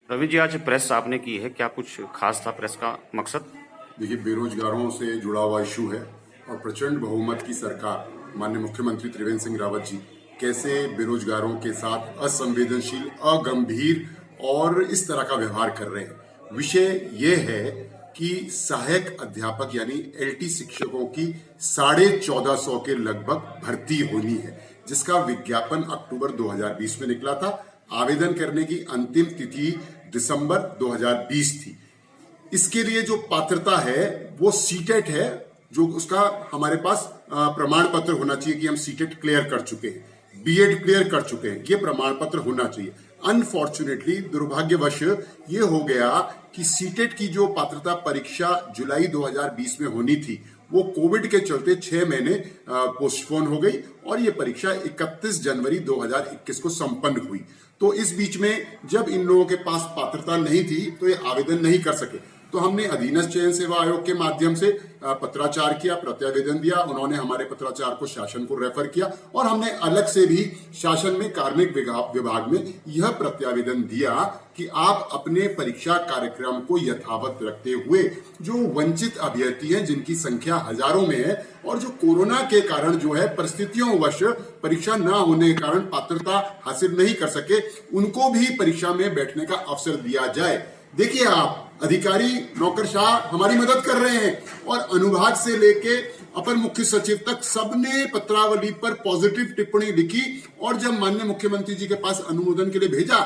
रवि जी, आज प्रेस आपने की है, क्या कुछ खास था प्रेस का मकसद? देखिए, बेरोजगारों से जुड़ा हुआ इशू है और प्रचंड बहुमत की सरकार माननीय मुख्यमंत्री त्रिवेंद्र सिंह रावत जी कैसे बेरोजगारों के साथ असंवेदनशील, अगंभीर और इस तरह का व्यवहार कर रहे हैं। विषय यह है कि सहायक अध्यापक यानी एलटी शिक्षकों की 1450 के लगभग भर्ती होनी है, जिसका विज्ञापन अक्टूबर 2020 में निकला था। आवेदन करने की अंतिम तिथि दिसंबर 2020 थी। इसके लिए जो पात्रता है वो सीटेट है, जो उसका हमारे पास प्रमाण पत्र होना चाहिए कि हम सीटेट क्लियर कर चुके हैं, बीएड क्लियर कर चुके हैं, ये प्रमाण पत्र होना चाहिए। अनफॉर्चुनेटली, दुर्भाग्यवश ये हो गया कि सीटेट की जो पात्रता परीक्षा जुलाई 2020 में होनी थी वो कोविड के चलते 6 महीने पोस्टपोन हो गई और ये परीक्षा 31 जनवरी 2021 को संपन्न हुई। तो इस बीच में जब इन लोगों के पास पात्रता नहीं थी तो ये आवेदन नहीं कर सके। तो हमने अधीनस्थ चयन सेवा आयोग के माध्यम से पत्राचार किया, प्रत्यावेदन दिया। उन्होंने हमारे पत्राचार को शासन को रेफर किया और हमने अलग से भी शासन में कार्मिक विभाग में यह प्रत्यावेदन दिया कि आप अपने परीक्षा कार्यक्रम को यथावत रखते हुए जो वंचित अभ्यर्थी हैं, जिनकी संख्या हजारों में है और जो कोरोना के कारण जो है परिस्थितियों वश परीक्षा न होने के कारण पात्रता हासिल नहीं कर सके, उनको भी परीक्षा में बैठने का अवसर दिया जाए। देखिए, आप अधिकारी नौकरशाह हमारी मदद कर रहे हैं और अनुभाग से लेके अपर मुख्य सचिव तक सबने पत्रावली पर पॉजिटिव टिप्पणी लिखी और जब माननीय मुख्यमंत्री जी के पास अनुमोदन के लिए भेजा,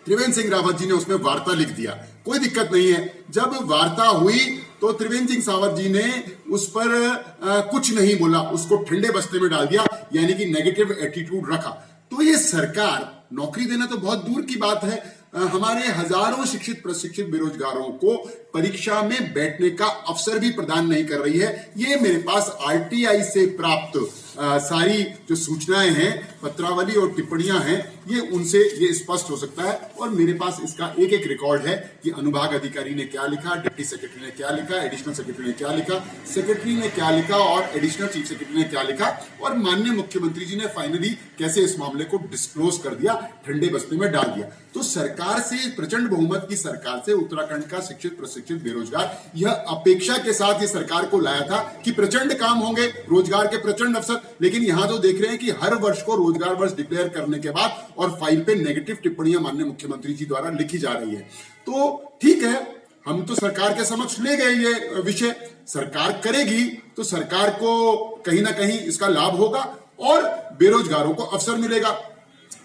त्रिवेंद्र सिंह रावत जी ने उसमें वार्ता लिख दिया। कोई दिक्कत नहीं है। जब वार्ता हुई तो त्रिवेंद्र सिंह रावत जी ने उस पर कुछ नहीं बोला, उसको ठंडे बस्ते में डाल दिया, यानी कि नेगेटिव एटीट्यूड रखा। तो ये सरकार नौकरी देना तो बहुत दूर की बात है, हमारे हजारों शिक्षित प्रशिक्षित बेरोजगारों को परीक्षा में बैठने का अवसर भी प्रदान नहीं कर रही है। ये मेरे पास आरटीआई से प्राप्त सारी जो सूचनाएं हैं, पत्रावली और टिप्पणियां हैं, ये उनसे ये स्पष्ट हो सकता है। और मेरे पास इसका एक एक रिकॉर्ड है कि अनुभाग अधिकारी ने क्या लिखा, डिप्टी सेक्रेटरी ने क्या लिखा, एडिशनल सेक्रेटरी ने क्या लिखा, सेक्रेटरी ने क्या लिखा और एडिशनल चीफ सेक्रेटरी ने क्या लिखा, और माननीय मुख्यमंत्री जी ने फाइनली कैसे इस मामले को डिस्क्लोज कर दिया, ठंडे बस्ते में डाल दिया। तो सरकार से, प्रचंड बहुमत की सरकार से उत्तराखंड का शिक्षित प्रशिक्षित बेरोजगार यह अपेक्षा के साथ ये सरकार को लाया था कि प्रचंड काम होंगे, रोजगार के प्रचंड अवसर। लेकिन यहां तो देख रहे हैं कि हर वर्ष को रोजगार वर्ष डिक्लेयर करने के बाद और फाइल पे नेगेटिव टिप्पणियां माननीय मुख्यमंत्री जी द्वारा लिखी जा रही है। तो ठीक है, हम तो सरकार के समक्ष ले गए ये विषय, सरकार करेगी तो सरकार को कहीं ना कहीं इसका लाभ होगा और बेरोजगारों को अवसर मिलेगा।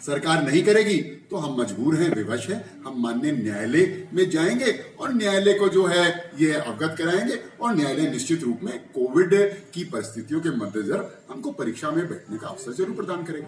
सरकार नहीं करेगी तो हम मजबूर हैं, विवश हैं, हम माननीय न्यायालय में जाएंगे और न्यायालय को जो है ये अवगत कराएंगे और न्यायालय निश्चित रूप में कोविड की परिस्थितियों के मद्देनजर हमको परीक्षा में बैठने का अवसर जरूर प्रदान करेगा।